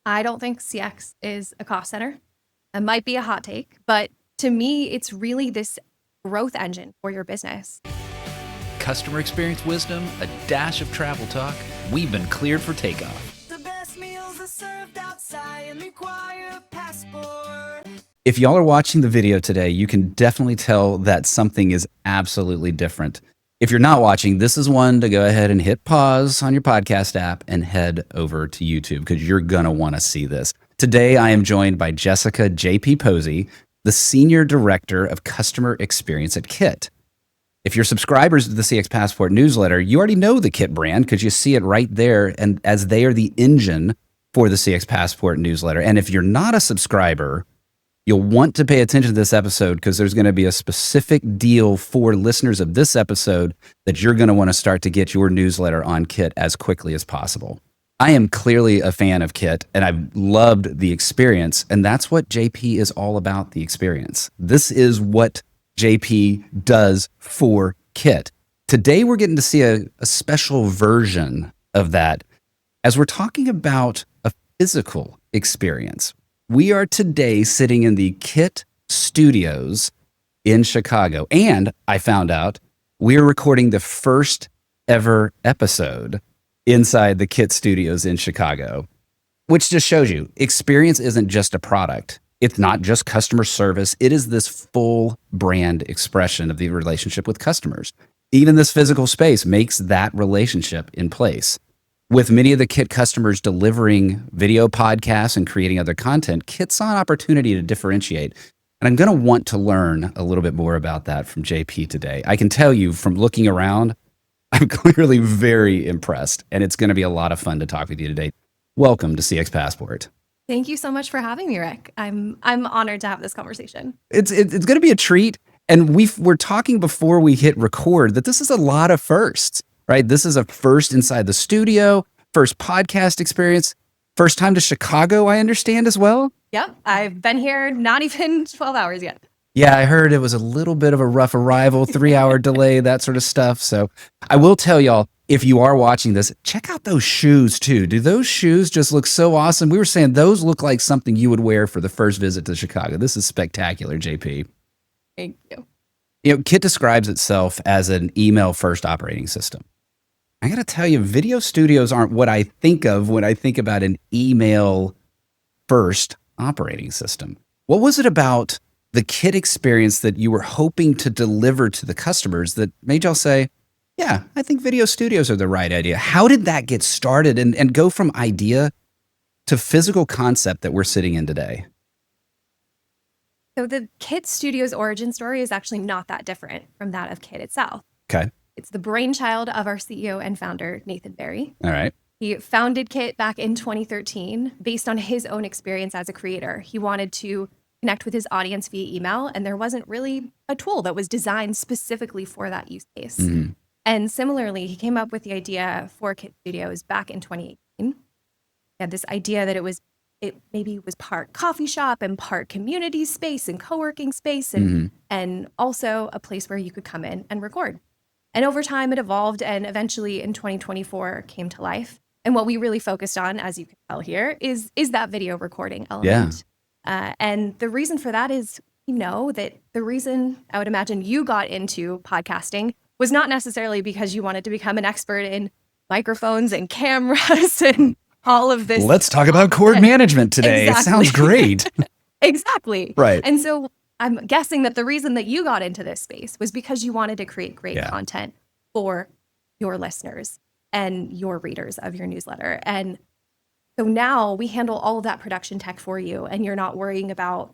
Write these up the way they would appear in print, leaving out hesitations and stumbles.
I don't think CX is a cost center. It might be a hot take, but to me, it's really this growth engine for your business. Customer experience wisdom, a dash of travel talk. We've been cleared for takeoff. The best meals are served outside and require a passport. If y'all are watching the video today, you can definitely tell that something is absolutely different. If you're not watching, this is one to go ahead and hit pause on your podcast app and head over to YouTube because you're going to want to see this. Today, I am joined by Jessica J.P. Posey, the Senior Director of Customer Experience at Kit. If you're subscribers to the CX Passport newsletter, you already know the Kit brand because you see it right there, and as they are the engine for the CX Passport newsletter. And if you're not a subscriber, you'll want to pay attention to this episode because there's going to be a specific deal for listeners of this episode that you're going to want to start to get your newsletter on Kit as quickly as possible. I am clearly a fan of Kit, and I've loved the experience, and that's what JP is all about, the experience. This is what JP does for Kit. Today, we're getting to see a special version of that as we're talking about a physical experience. We are today sitting in the Kit studios in Chicago, and I found out we're recording the first ever episode inside the Kit studios in Chicago, which just shows you experience isn't just a product. It's not just customer service. It is this full brand expression of the relationship with customers. Even this physical space makes that relationship in place. With many of the Kit customers delivering video podcasts and creating other content, Kit saw an opportunity to differentiate. And I'm going to want to learn a little bit more about that from JP today. I can tell you from looking around, I'm clearly very impressed, and it's going to be a lot of fun to talk with you today. Welcome to CX Passport. Thank you so much for having me, Rick. I'm honored to have this conversation. It's going to be a treat. And we're talking before we hit record that this is a lot of firsts, right? This is a first inside the studio, first podcast experience, first time to Chicago, I understand as well. Yep, I've been here not even 12 hours yet. Yeah, I heard it was a little bit of a rough arrival, 3-hour delay, that sort of stuff. So I will tell y'all, if you are watching this, check out those shoes too. Do those shoes just look so awesome? We were saying those look like something you would wear for the first visit to Chicago. This is spectacular, JP. Thank you. You know, Kit describes itself as an email-first operating system. I got to tell you, video studios aren't what I think of when I think about an email-first operating system. What was it about the Kit experience that you were hoping to deliver to the customers that made y'all say, yeah, I think video studios are the right idea? How did that get started and go from idea to physical concept that we're sitting in today? So the Kit Studios origin story is actually not that different from that of Kit itself. Okay. It's the brainchild of our CEO and founder, Nathan Barry. All right. He founded Kit back in 2013 based on his own experience as a creator. He wanted to connect with his audience via email, and there wasn't really a tool that was designed specifically for that use case. Mm-hmm. And similarly, he came up with the idea for Kit Studios back in 2018. He had this idea that it maybe was part coffee shop and part community space and co-working space and also a place where you could come in and record. And over time it evolved and eventually in 2024 came to life. And what we really focused on, as you can tell here, is that video recording element. Yeah. And the reason for that is, that the reason I would imagine you got into podcasting was not necessarily because you wanted to become an expert in microphones and cameras and all of this. Let's talk about cord management today. Exactly. It sounds great. Exactly. Right. And so I'm guessing that the reason that you got into this space was because you wanted to create great content for your listeners and your readers of your newsletter. And so now we handle all of that production tech for you, and you're not worrying about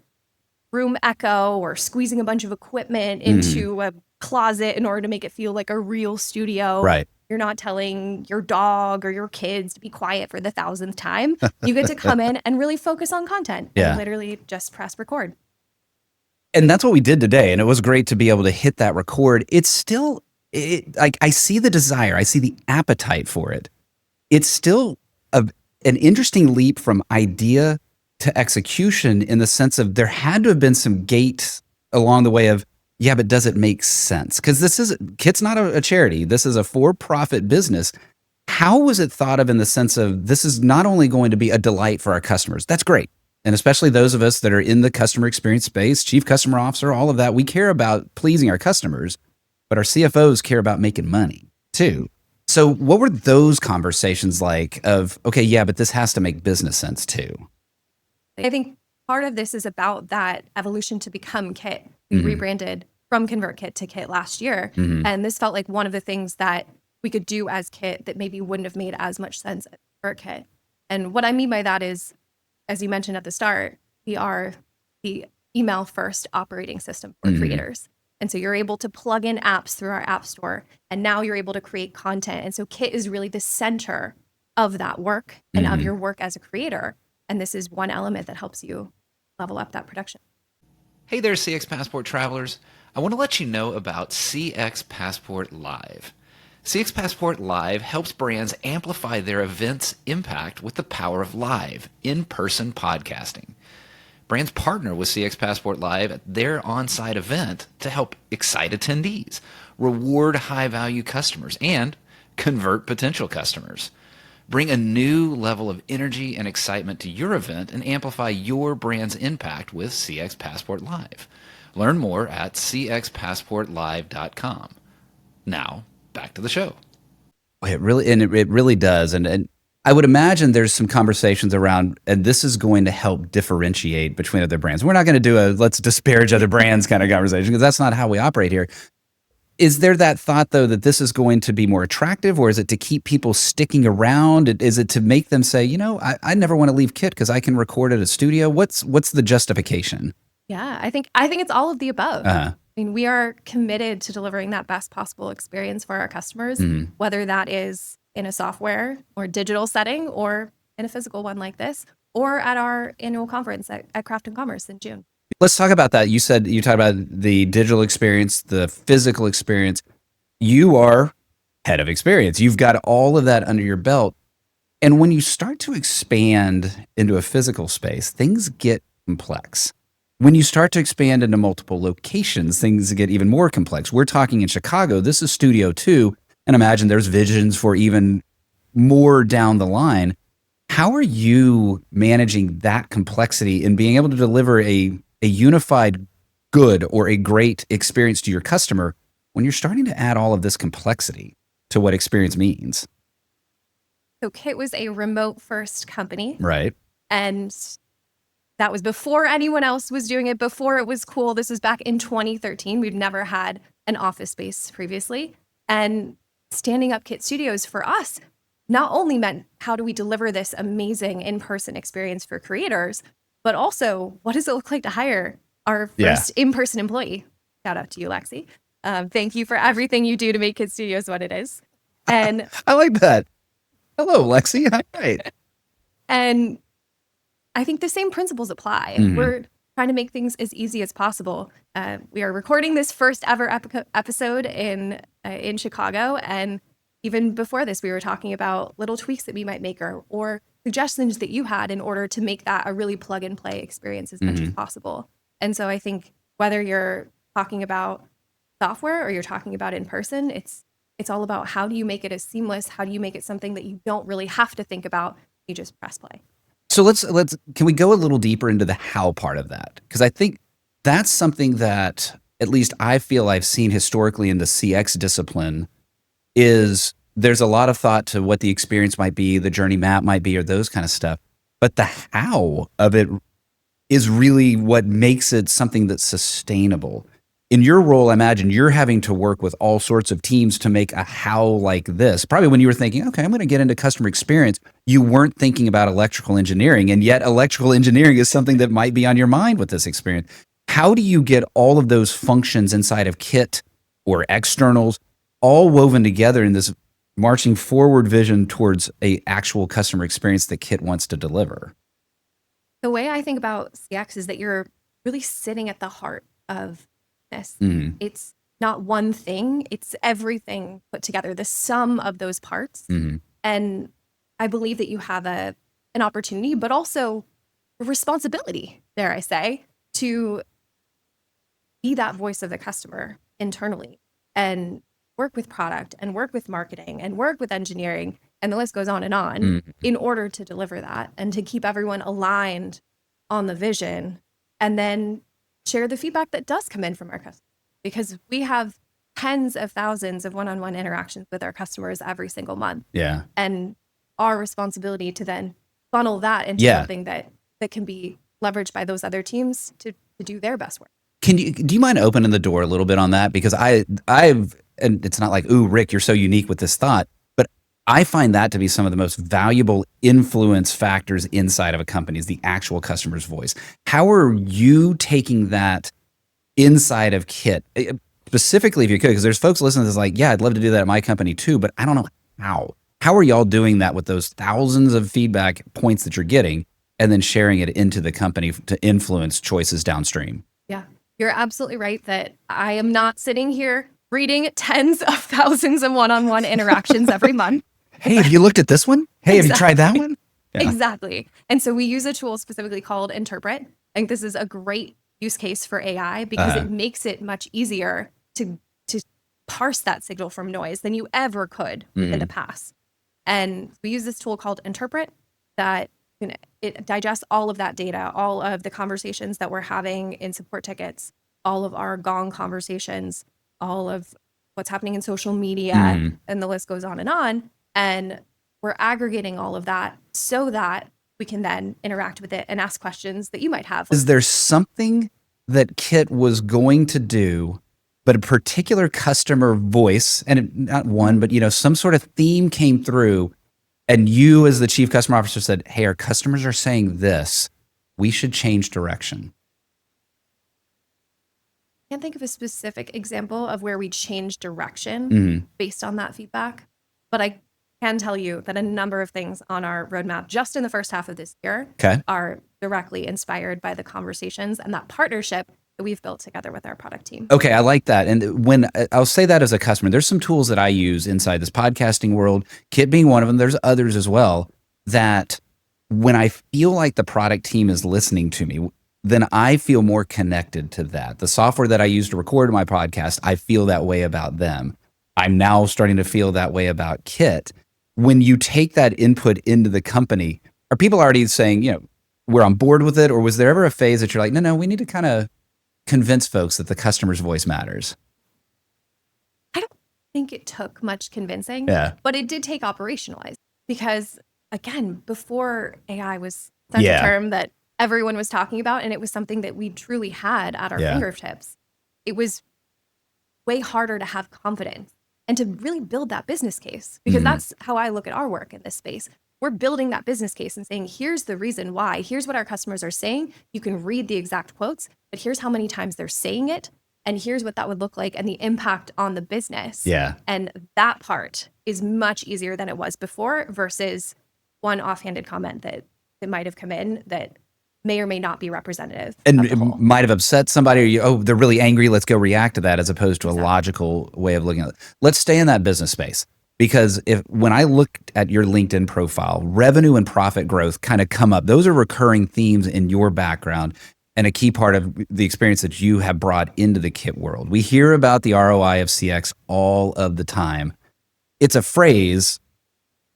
room echo or squeezing a bunch of equipment into a closet in order to make it feel like a real studio. Right. You're not telling your dog or your kids to be quiet for the 1,000th time. You get to come in and really focus on content and literally just press record. And that's what we did today. And it was great to be able to hit that record. It's still, I see the desire. I see the appetite for it. It's still an interesting leap from idea to execution in the sense of there had to have been some gates along the way of, yeah, but does it make sense? Because Kit's not a charity. This is a for-profit business. How was it thought of in the sense of this is not only going to be a delight for our customers? That's great. And especially those of us that are in the customer experience space, chief customer officer, all of that, we care about pleasing our customers, but our CFOs care about making money too. So what were those conversations like of, okay, yeah, but this has to make business sense too? I think part of this is about that evolution to become Kit. We rebranded from ConvertKit to Kit last year. And this felt like one of the things that we could do as Kit that maybe wouldn't have made as much sense as ConvertKit. And what I mean by that is, as you mentioned at the start, we are the email first operating system for creators. And so you're able to plug in apps through our app store, and now you're able to create content. And so Kit is really the center of that work and of your work as a creator. And this is one element that helps you level up that production. Hey there, CX Passport travelers. I want to let you know about CX Passport Live. CX Passport Live helps brands amplify their event's impact with the power of live, in-person podcasting. Brands partner with CX Passport Live at their on-site event to help excite attendees, reward high-value customers, and convert potential customers. Bring a new level of energy and excitement to your event and amplify your brand's impact with CX Passport Live. Learn more at cxpassportlive.com. Now, back to the show. It really does. And I would imagine there's some conversations around, and this is going to help differentiate between other brands. We're not going to do a let's disparage other brands kind of conversation because that's not how we operate here. Is there that thought, though, that this is going to be more attractive, or is it to keep people sticking around? Is it to make them say, you know, I never want to leave Kit because I can record at a studio? What's the justification? Yeah, I think it's all of the above. I mean, we are committed to delivering that best possible experience for our customers, whether that is in a software or digital setting or in a physical one like this, or at our annual conference at Craft and Commerce in June. Let's talk about that. You talked about the digital experience, the physical experience. You are head of experience. You've got all of that under your belt. And when you start to expand into a physical space, things get complex. When you start to expand into multiple locations, things get even more complex. We're talking in Chicago. This is Studio 2. And imagine there's visions for even more down the line. How are you managing that complexity and being able to deliver a unified good or a great experience to your customer when you're starting to add all of this complexity to what experience means? So Kit was a remote first company. Right. And that was before anyone else was doing it, before it was cool. This was back in 2013. We've never had an office space previously. And standing up Kit Studios for us not only meant how do we deliver this amazing in-person experience for creators, but also what does it look like to hire our first in-person employee? Shout out to you, Lexi. Thank you for everything you do to make Kit Studios what it is. And I like that. Hello, Lexi. All right. And I think the same principles apply. We're trying to make things as easy as possible. We are recording this first ever episode in Chicago. And even before this, we were talking about little tweaks that we might make or suggestions that you had in order to make that a really plug and play experience as much as possible. And so I think whether you're talking about software or you're talking about in person, it's all about how do you make it as seamless? How do you make it something that you don't really have to think about? You just press play. So can we go a little deeper into the how part of that? Because I think that's something that at least I feel I've seen historically in the CX discipline is there's a lot of thought to what the experience might be, the journey map might be, or those kind of stuff. But the how of it is really what makes it something that's sustainable. In your role, I imagine you're having to work with all sorts of teams to make a how like this. Probably when you were thinking, okay, I'm going to get into customer experience, you weren't thinking about electrical engineering, and yet electrical engineering is something that might be on your mind with this experience. How do you get all of those functions inside of Kit or externals all woven together in this marching forward vision towards a actual customer experience that Kit wants to deliver? The way I think about CX is that you're really sitting at the heart of this. It's not one thing, it's everything put together, the sum of those parts. And I believe that you have an opportunity, but also a responsibility, dare I say, to be that voice of the customer internally and work with product and work with marketing and work with engineering and the list goes on in order to deliver that and to keep everyone aligned on the vision, and then share the feedback that does come in from our customers, because we have tens of thousands of one-on-one interactions with our customers every single month. Yeah. And our responsibility to then funnel that into something that can be leveraged by those other teams to do their best work. Do you mind opening the door a little bit on that? Because I've, and it's not like, ooh, Rick, you're so unique with this thought, but I find that to be some of the most valuable influence factors inside of a company is the actual customer's voice. How are you taking that inside of Kit? Specifically, if you could, because there's folks listening to this like, yeah, I'd love to do that at my company too, but I don't know how. How are y'all doing that with those thousands of feedback points that you're getting and then sharing it into the company to influence choices downstream? Yeah, you're absolutely right that I am not sitting here reading tens of thousands of one-on-one interactions every month. Hey, have you looked at this one? Hey, have you tried that one? Yeah. Exactly. And so we use a tool specifically called Interpret. I think this is a great use case for AI because it makes it much easier to parse that signal from noise than you ever could in the past. And we use this tool called Interpret that it digests all of that data, all of the conversations that we're having in support tickets, all of our Gong conversations, all of what's happening in social media, and the list goes on. And we're aggregating all of that so that we can then interact with it and ask questions that you might have. Is there something that Kit was going to do, but a particular customer voice, and not one, but some sort of theme came through, and you as the chief customer officer said, hey, our customers are saying this, we should change direction? I can't think of a specific example of where we changed direction based on that feedback, but I can tell you that a number of things on our roadmap just in the first half of this year are directly inspired by the conversations and that partnership that we've built together with our product team. Okay, I like that. And when I'll say that as a customer, there's some tools that I use inside this podcasting world, Kit being one of them, there's others as well, that when I feel like the product team is listening to me, then I feel more connected to that. The software that I use to record my podcast, I feel that way about them. I'm now starting to feel that way about Kit. When you take that input into the company, are people already saying, we're on board with it? Or was there ever a phase that you're like, no, we need to kind of convince folks that the customer's voice matters? I don't think it took much convincing, but it did take operationalized because, again, before AI was such a term that everyone was talking about, and it was something that we truly had at our fingertips, it was way harder to have confidence and to really build that business case, because that's how I look at our work in this space. We're building that business case and saying, here's the reason why. Here's what our customers are saying. You can read the exact quotes, but here's how many times they're saying it. And here's what that would look like and the impact on the business. Yeah. And that part is much easier than it was before versus one offhanded comment that might have come in that may or may not be representative. And it might have upset somebody, or they're really angry, let's go react to that, as opposed to a logical way of looking at it. Let's stay in that business space. Because when I looked at your LinkedIn profile, revenue and profit growth kind of come up. Those are recurring themes in your background and a key part of the experience that you have brought into the Kit world. We hear about the ROI of CX all of the time. It's a phrase,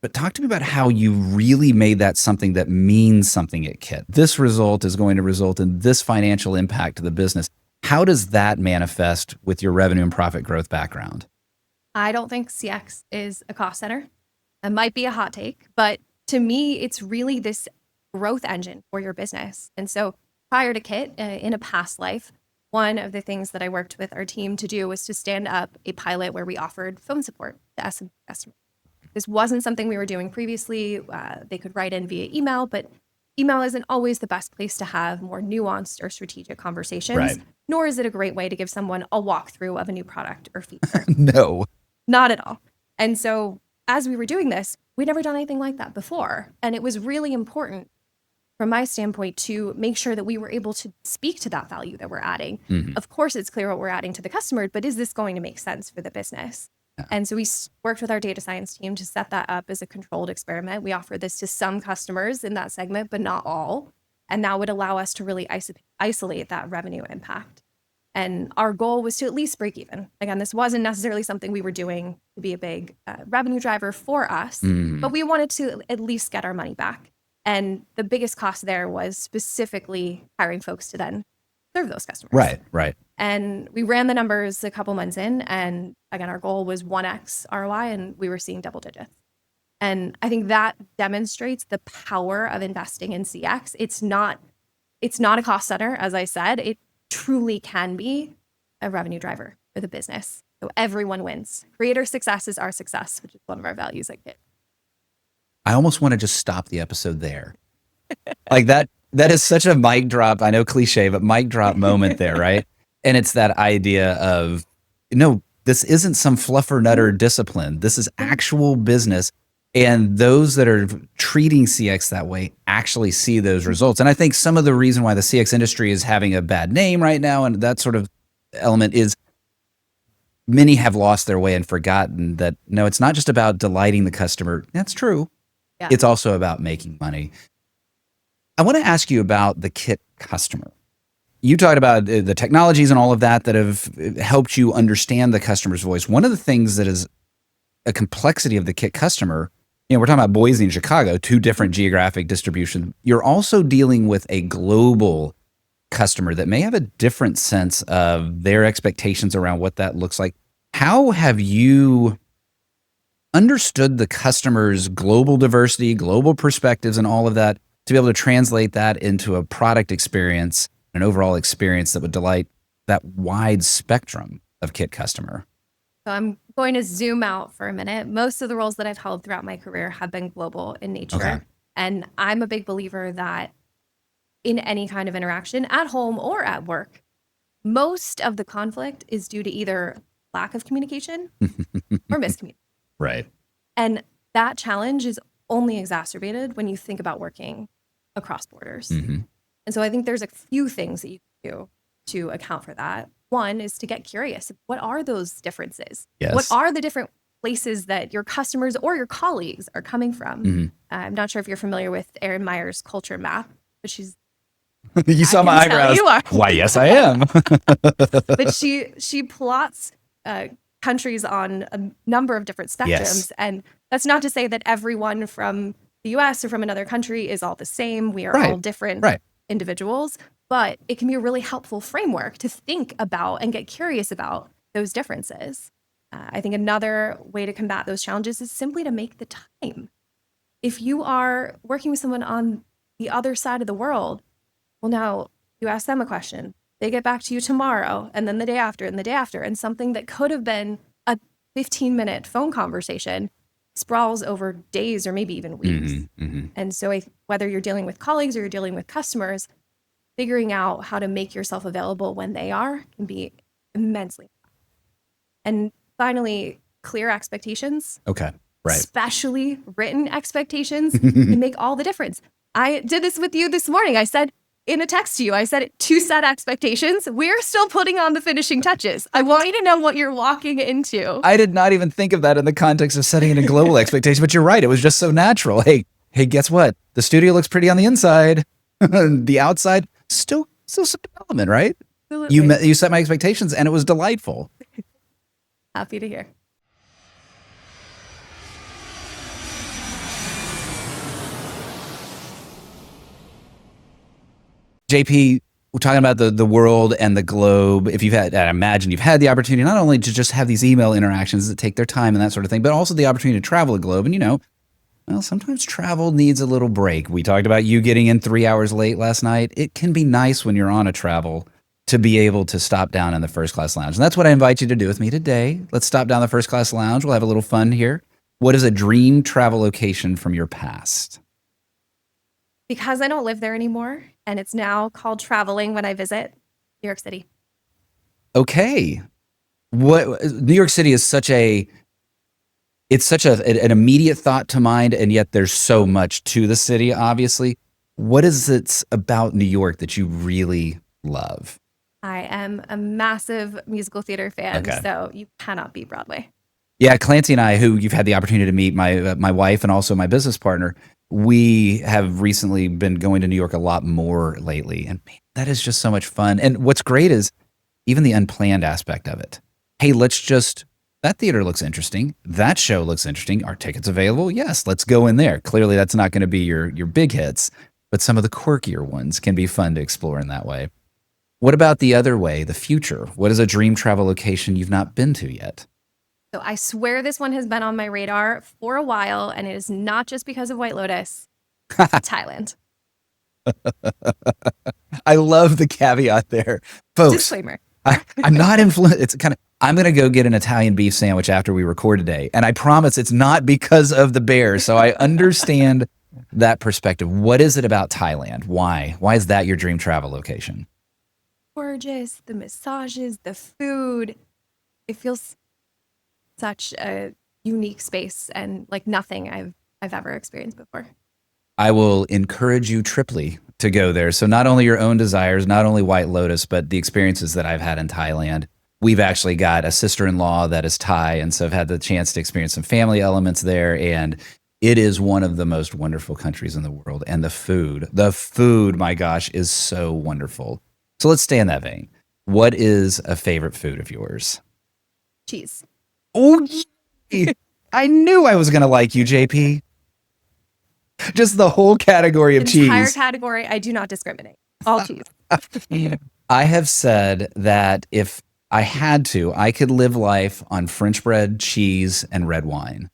but talk to me about how you really made that something that means something at Kit. This result is going to result in this financial impact to the business. How does that manifest with your revenue and profit growth background? I don't think CX is a cost center. It might be a hot take, but to me, it's really this growth engine for your business. And so prior to Kit, in a past life, one of the things that I worked with our team to do was to stand up a pilot where we offered phone support to SMB customers. This wasn't something we were doing previously. They could write in via email, but email isn't always the best place to have more nuanced or strategic conversations, nor is it a great way to give someone a walkthrough of a new product or feature. No. Not at all. And so as we were doing this, we'd never done anything like that before. And it was really important from my standpoint to make sure that we were able to speak to that value that we're adding. Of course, it's clear what we're adding to the customer, but is this going to make sense for the business? And so we worked with our data science team to set that up as a controlled experiment. We offered this to some customers in that segment, but not all. And that would allow us to really isolate that revenue impact. And our goal was to at least break even. Again, this wasn't necessarily something we were doing to be a big revenue driver for us, but we wanted to at least get our money back. And the biggest cost there was specifically hiring folks to then serve those customers. Right. And we ran the numbers a couple months in. And again, our goal was 1x ROI, and we were seeing double digits. And I think that demonstrates the power of investing in CX. It's not a cost center, as I said. It truly can be a revenue driver for the business. So everyone wins. Creator success is our success, which is one of our values at Kit. I almost want to just stop the episode there. Like that is such a mic drop. I know cliche, but mic drop moment there, right? And it's that idea of, no, this isn't some fluffer nutter discipline. This is actual business. And those that are treating CX that way actually see those results. And I think some of the reason why the CX industry is having a bad name right now and that sort of element is many have lost their way and forgotten that, no, it's not just about delighting the customer. That's true. Yeah. It's also about making money. I want to ask you about the Kit customer. You talked about the technologies and all of that have helped you understand the customer's voice. One of the things that is a complexity of the Kit customer, we're talking about Boise and Chicago, two different geographic distributions. You're also dealing with a global customer that may have a different sense of their expectations around what that looks like. How have you understood the customer's global diversity, global perspectives, and all of that to be able to translate that into a product experience, an overall experience that would delight that wide spectrum of Kit customer? So I'm going to zoom out for a minute. Most of the roles that I've held throughout my career have been global in nature. Okay. And I'm a big believer that in any kind of interaction, at home or at work, most of the conflict is due to either lack of communication or miscommunication. Right. And that challenge is only exacerbated when you think about working across borders. Mm-hmm. And so I think there's a few things that you can do to account for that. One is to get curious. What are those differences? Yes. What are the different places that your customers or your colleagues are coming from? Mm-hmm. I'm not sure if you're familiar with Erin Meyer's culture map, but she's You saw my can tell eyebrows. you are. Why, yes, I am. but she plots countries on a number of different spectrums. Yes. And that's not to say that everyone from the US or from another country is all the same. We are Right. all different Right. individuals, but it can be a really helpful framework to think about and get curious about those differences. I think another way to combat those challenges is simply to make the time. If you are working with someone on the other side of the world, well, now you ask them a question. They get back to you tomorrow, and then the day after, and the day after, and something that could have been a 15-minute phone conversation sprawls over days or maybe even weeks. Mm-hmm, mm-hmm. And so whether you're dealing with colleagues or you're dealing with customers, figuring out how to make yourself available when they are can be immensely. And finally, clear expectations. Okay. Right. Especially written expectations can make all the difference. I did this with you this morning. I said in a text to you, I said to set expectations. We're still putting on the finishing touches. I want you to know what you're walking into. I did not even think of that in the context of setting in a global expectation, but you're right. It was just so natural. Hey, guess what? The studio looks pretty on the inside. The outside, still some development, right? Absolutely. You set my expectations and it was delightful. Happy to hear. JP, we're talking about the world and the globe. If you've had, I imagine you've had the opportunity not only to just have these email interactions that take their time and that sort of thing, but also the opportunity to travel the globe. And well, sometimes travel needs a little break. We talked about you getting in 3 hours late last night. It can be nice when you're on a travel to be able to stop down in the first class lounge. And that's what I invite you to do with me today. Let's stop down the first class lounge. We'll have a little fun here. What is a dream travel location from your past? Because I don't live there anymore, and it's now called traveling when I visit New York City. Okay. New York City is such an immediate thought to mind, and yet there's so much to the city, obviously. What is it about New York that you really love? I am a massive musical theater fan, Okay. so you cannot beat Broadway. Yeah, Clancy and I, who you've had the opportunity to meet, my wife and also my business partner, we have recently been going to New York a lot more lately. And man, that is just so much fun. And what's great is even the unplanned aspect of it. Hey, that theater looks interesting. That show looks interesting. Are tickets available? Yes, let's go in there. Clearly, that's not going to be your big hits, but some of the quirkier ones can be fun to explore in that way. What about the other way, the future? What is a dream travel location you've not been to yet? So I swear this one has been on my radar for a while, and it is not just because of White Lotus. Thailand. I love the caveat there. Folks, Disclaimer. I'm not influenced. It's kind of, I'm going to go get an Italian beef sandwich after we record today. And I promise it's not because of the bear. So I understand that perspective. What is it about Thailand? Why? Why is that your dream travel location? Gorgeous. The massages, the food. It feels such a unique space and like nothing I've ever experienced before. I will encourage you triply to go there. So not only your own desires, not only White Lotus, but the experiences that I've had in Thailand. We've actually got a sister-in-law that is Thai, and so I've had the chance to experience some family elements there, and it is one of the most wonderful countries in the world. And the food, my gosh, is so wonderful. So let's stay in that vein. What is a favorite food of yours? Cheese. Oh, I knew I was going to like you, JP. Just the whole category of cheese. Entire category. I do not discriminate. All cheese. I have said that if I had to, I could live life on French bread, cheese, and red wine.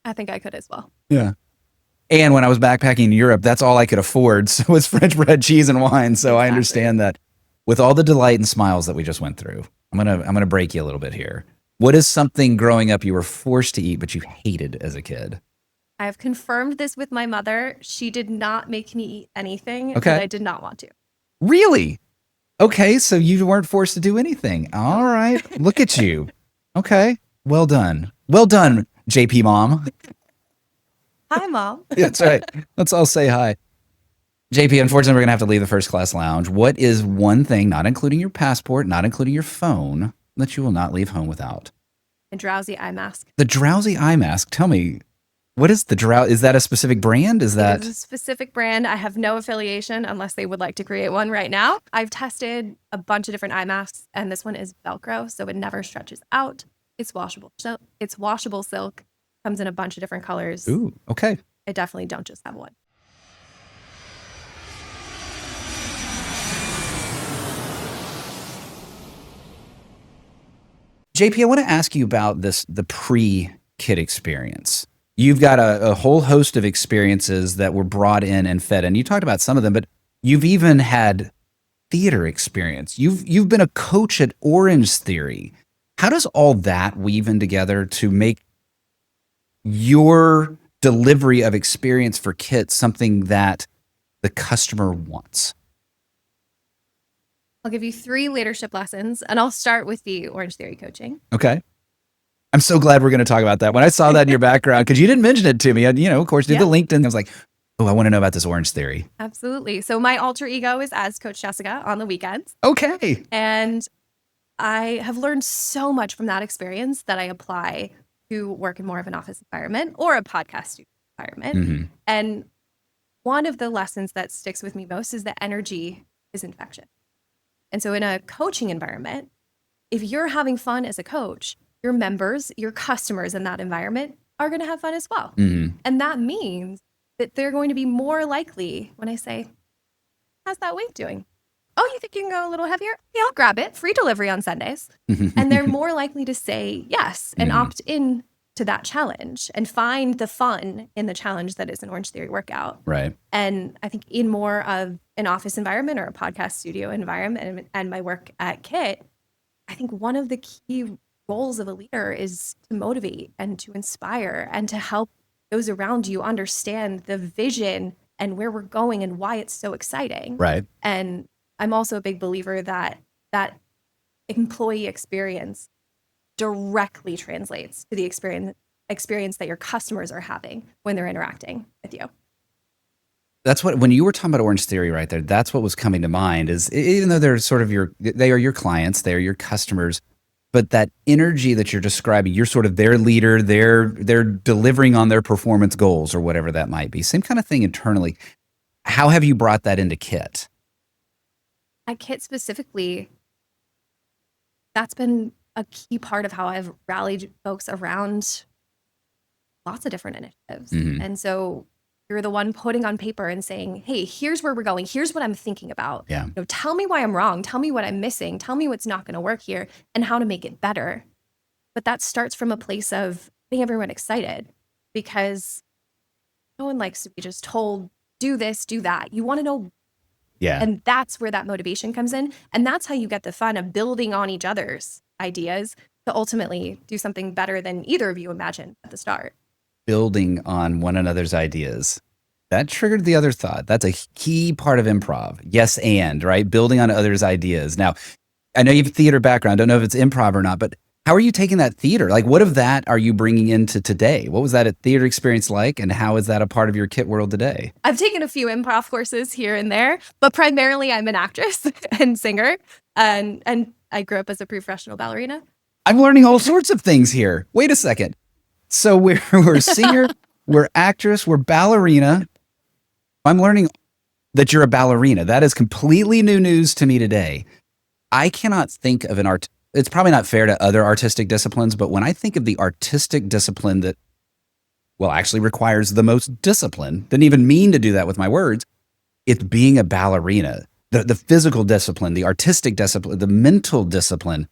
I think I could as well. Yeah. And when I was backpacking in Europe, that's all I could afford. So was French bread, cheese, and wine. So I understand that. With all the delight and smiles that we just went through, I'm gonna break you a little bit here. What is something growing up you were forced to eat but you hated as a kid? I've confirmed this with my mother. She did not make me eat anything Okay. that I did not want to. Really? Okay, so you weren't forced to do anything. All right. Look at you. Okay. Well done. Well done, JP Mom. Hi, Mom. Yeah, that's right. Let's all say hi. JP, unfortunately, we're going to have to leave the first class lounge. What is one thing, not including your passport, not including your phone, that you will not leave home without? A drowsy eye mask. The drowsy eye mask. Tell me, what is the Is that a specific brand? Is that It is a specific brand. I have no affiliation unless they would like to create one right now. I've tested a bunch of different eye masks, and this one is Velcro, so it never stretches out. It's washable. So it's washable silk. Comes in a bunch of different colors. Ooh, okay. I definitely don't just have one. JP, I want to ask you about the pre-kid experience. You've got a whole host of experiences that were brought in and fed in. You talked about some of them, but you've even had theater experience. You've been a coach at Orange Theory. How does all that weave in together to make your delivery of experience for Kit something that the customer wants? I'll give you 3 leadership lessons, and I'll start with the Orange Theory coaching. Okay. I'm so glad we're going to talk about that. When I saw that in your background, because you didn't mention it to me, I, of course, did the LinkedIn. I was like, oh, I want to know about this Orange Theory. Absolutely. So my alter ego is as Coach Jessica on the weekends. Okay. And I have learned so much from that experience that I apply to work in more of an office environment or a podcast studio environment. Mm-hmm. And one of the lessons that sticks with me most is that energy is infection. And so in a coaching environment, if you're having fun as a coach, your members, your customers in that environment are going to have fun as well. Mm-hmm. And that means that they're going to be more likely when I say, how's that weight doing? Oh, you think you can go a little heavier? Yeah, I'll grab it. Free delivery on Sundays. And they're more likely to say yes and opt in to that challenge and find the fun in the challenge that is an Orange Theory workout. Right. And I think in more of an office environment or a podcast studio environment and my work at Kit, I think one of the key roles of a leader is to motivate and to inspire and to help those around you understand the vision and where we're going and why it's so exciting. Right. And I'm also a big believer that that employee experience directly translates to the experience that your customers are having when they're interacting with you. That's what, when you were talking about Orange Theory right there, that's what was coming to mind is, even though they're sort of they are your clients, they are your customers, but that energy that you're describing, you're sort of their leader, they're delivering on their performance goals or whatever that might be. Same kind of thing internally. How have you brought that into Kit? At Kit specifically, that's been a key part of how I've rallied folks around lots of different initiatives. Mhm. And so you're the one putting on paper and saying, hey, here's where we're going. Here's what I'm thinking about. Yeah. Tell me why I'm wrong. Tell me what I'm missing. Tell me what's not going to work here and how to make it better. But that starts from a place of getting everyone excited, because no one likes to be just told, do this, do that. You want to know. Yeah. And that's where that motivation comes in. And that's how you get the fun of building on each other's ideas to ultimately do something better than either of you imagined at the start. Building on one another's ideas. That triggered the other thought. That's a key part of improv. Yes, and, right? Building on others' ideas. Now, I know you have a theater background. I don't know if it's improv or not, but how are you taking that theater? Like, what of that are you bringing into today? What was that a theater experience like, and how is that a part of your Kit world today? I've taken a few improv courses here and there, but primarily I'm an actress and singer, and I grew up as a professional ballerina. I'm learning all sorts of things here. Wait a second. So we're a singer, we're actress, we're ballerina. I'm learning that you're a ballerina. That is completely new news to me today. I cannot think of an art. It's probably not fair to other artistic disciplines, but when I think of the artistic discipline that, well, actually requires the most discipline, didn't even mean to do that with my words, it's being a ballerina. The physical discipline, the artistic discipline, the mental discipline.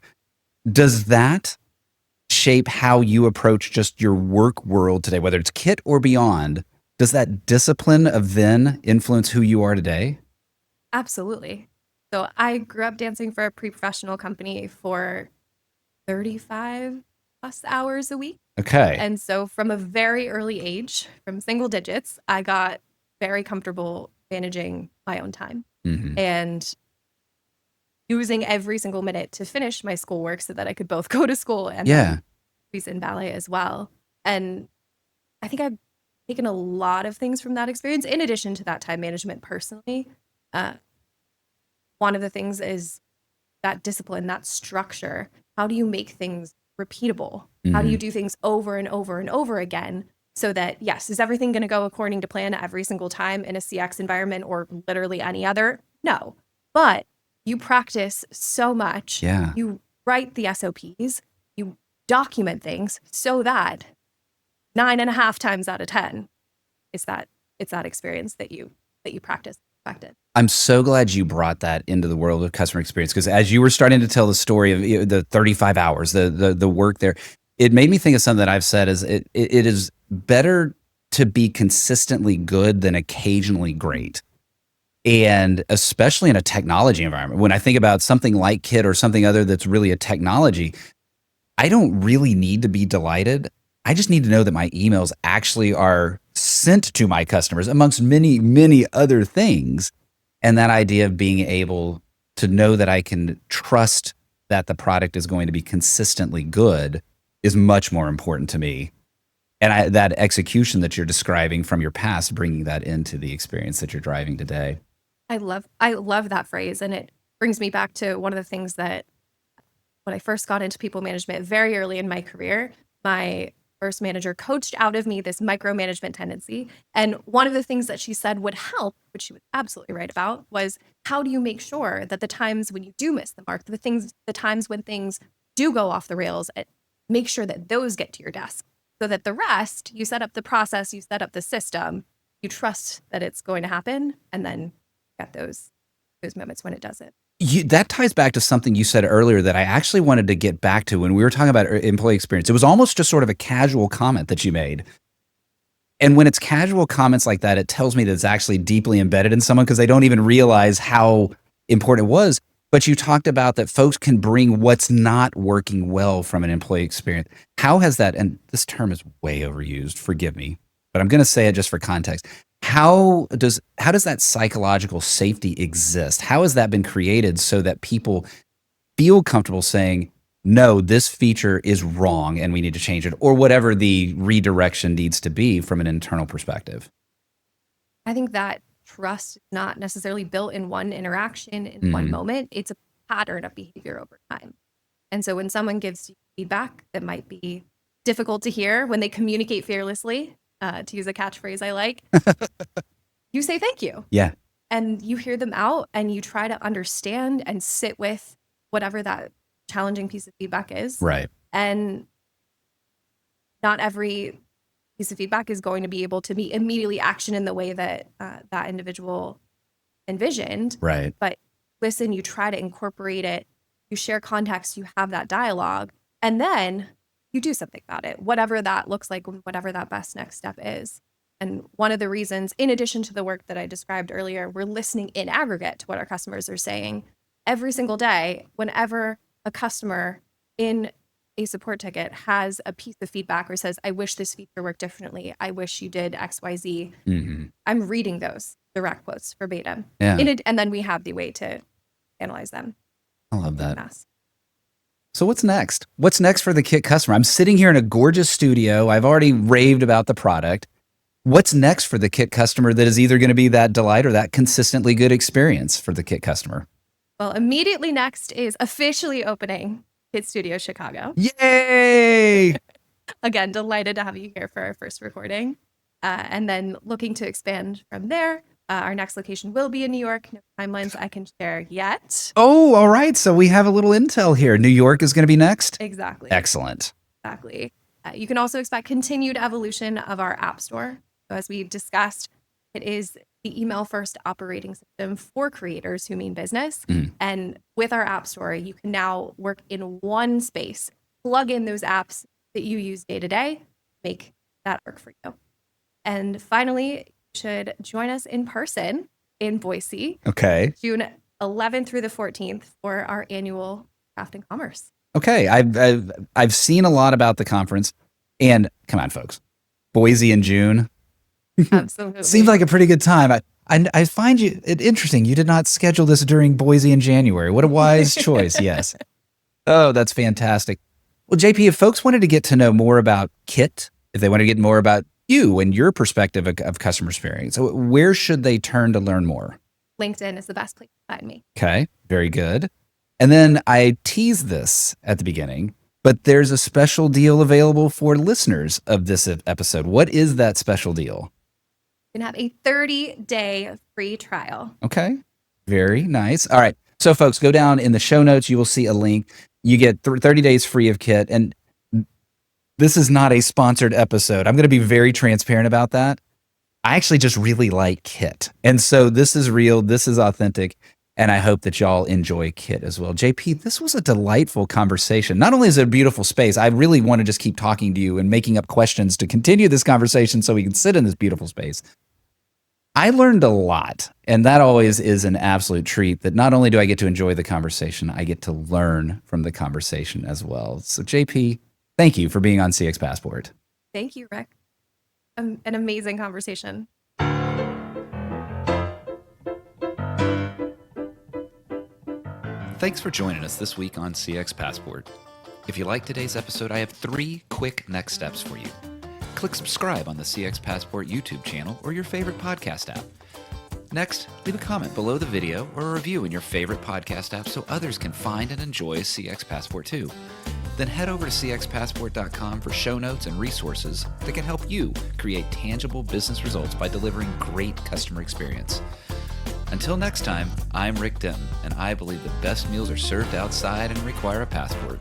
Does that shape how you approach just your work world today, whether it's Kit or beyond? Does that discipline of then influence who you are today? Absolutely. So I grew up dancing for a pre-professional company for 35 plus hours a week. Okay. And so from a very early age, from single digits, I got very comfortable managing my own time Mhm. and using every single minute to finish my schoolwork so that I could both go to school and Yeah. squeeze in ballet as well. And I think I've taken a lot of things from that experience, in addition to that time management personally. One of the things is that discipline, that structure. How do you make things repeatable? How do you Mhm. do things over and over and over again so that, yes, is everything going to go according to plan every single time in a CX environment or literally any other? No. But you practice so much. Yeah. You write the SOPs, you document things so that 9.5 times out of 10 it's that experience that you practice perfected. I'm so glad you brought that into the world of customer experience, because as you were starting to tell the story of the 35 hours, the work there, it made me think of something that I've said is it is better to be consistently good than occasionally great. And especially in a technology environment, when I think about something like Kit or something other that's really a technology, I don't really need to be delighted. I just need to know that my emails actually are sent to my customers, amongst many, many other things. And that idea of being able to know that I can trust that the product is going to be consistently good is much more important to me. And that execution that you're describing from your past, bringing that into the experience that you're driving today. I love that phrase, and it brings me back to one of the things that when I first got into people management very early in my career, my first manager coached out of me this micromanagement tendency. And one of the things that she said would help, which she was absolutely right about, was how do you make sure that the times when you do miss the mark, the times when things do go off the rails, make sure that those get to your desk so that the rest, you set up the process, you set up the system, you trust that it's going to happen, and then get those moments when it doesn't. That ties back to something you said earlier that I actually wanted to get back to when we were talking about employee experience. It was almost just sort of a casual comment that you made. And when it's casual comments like that, it tells me that it's actually deeply embedded in someone because they don't even realize how important it was. But you talked about that folks can bring what's not working well from an employee experience. How has that, and this term is way overused, forgive me, but I'm going to say it just for context. How does that psychological safety exist? How has that been created so that people feel comfortable saying, no, this feature is wrong and we need to change it, or whatever the redirection needs to be from an internal perspective? I think that trust is not necessarily built in one interaction in one moment. It's a pattern of behavior over time. And so when someone gives you feedback that might be difficult to hear, when they communicate fearlessly, to use a catchphrase I like, you say thank you. Yeah. And you hear them out and you try to understand and sit with whatever that challenging piece of feedback is. Right. And not every piece of feedback is going to be able to be immediately actioned in the way that that individual envisioned. Right. But listen, you try to incorporate it, you share context, you have that dialogue, and then you do something about it, whatever that looks like, whatever that best next step is. And one of the reasons, in addition to the work that I described earlier, we're listening in aggregate to what our customers are saying every single day. Whenever a customer in a support ticket has a piece of feedback or says, I wish this feature worked differently, I wish you did XYZ, I'm reading those direct quotes verbatim. Yeah. And then we have the way to analyze them. I love that. Mass. So what's next? What's next for the Kit customer? I'm sitting here in a gorgeous studio. I've already raved about the product. What's next for the Kit customer that is either going to be that delight or that consistently good experience for the Kit customer? Well, immediately next is officially opening Kit Studio Chicago. Yay! Again, delighted to have you here for our first recording. And then looking to expand from there. Our next location will be in New York. No timelines I can share yet. Oh, all right. So we have a little intel here. New York is going to be next? Exactly. Excellent. Exactly. You can also expect continued evolution of our app store. So as we discussed, it is the email first operating system for creators who mean business. And with our app store, you can now work in one space, plug in those apps that you use day to day, make that work for you. And finally, you should join us in person in Boise, Okay. June 11th through the 14th for our annual Craft and Commerce. Okay. I've seen a lot about the conference, and come on, folks, Boise in June Absolutely. seems like a pretty good time. I find it interesting. You did not schedule this during Boise in January. What a wise choice. Yes. Oh, that's fantastic. Well, JP, if folks wanted to get to know more about Kit, if they want to get more about you and your perspective of customer experience, so where should they turn to learn more? LinkedIn is the best place to find me. Okay, very good. And then I teased this at the beginning, but there's a special deal available for listeners of this episode. What is that special deal? You can have a 30-day free trial. Okay, very nice. All right, so folks, go down in the show notes. You will see a link. You get 30 days free of Kit. And this is not a sponsored episode. I'm going to be very transparent about that. I actually just really like Kit. And so this is real. This is authentic. And I hope that y'all enjoy Kit as well. JP, this was a delightful conversation. Not only is it a beautiful space, I really want to just keep talking to you and making up questions to continue this conversation so we can sit in this beautiful space. I learned a lot, and that always is an absolute treat, that not only do I get to enjoy the conversation, I get to learn from the conversation as well. So JP, thank you for being on CX Passport. Thank you, Rick. An amazing conversation. Thanks for joining us this week on CX Passport. If you like today's episode, I have 3 quick next steps for you. Click subscribe on the CX Passport YouTube channel or your favorite podcast app. Next, leave a comment below the video or a review in your favorite podcast app so others can find and enjoy CX Passport too. Then head over to cxpassport.com for show notes and resources that can help you create tangible business results by delivering great customer experience. Until next time, I'm Rick Denton, and I believe the best meals are served outside and require a passport.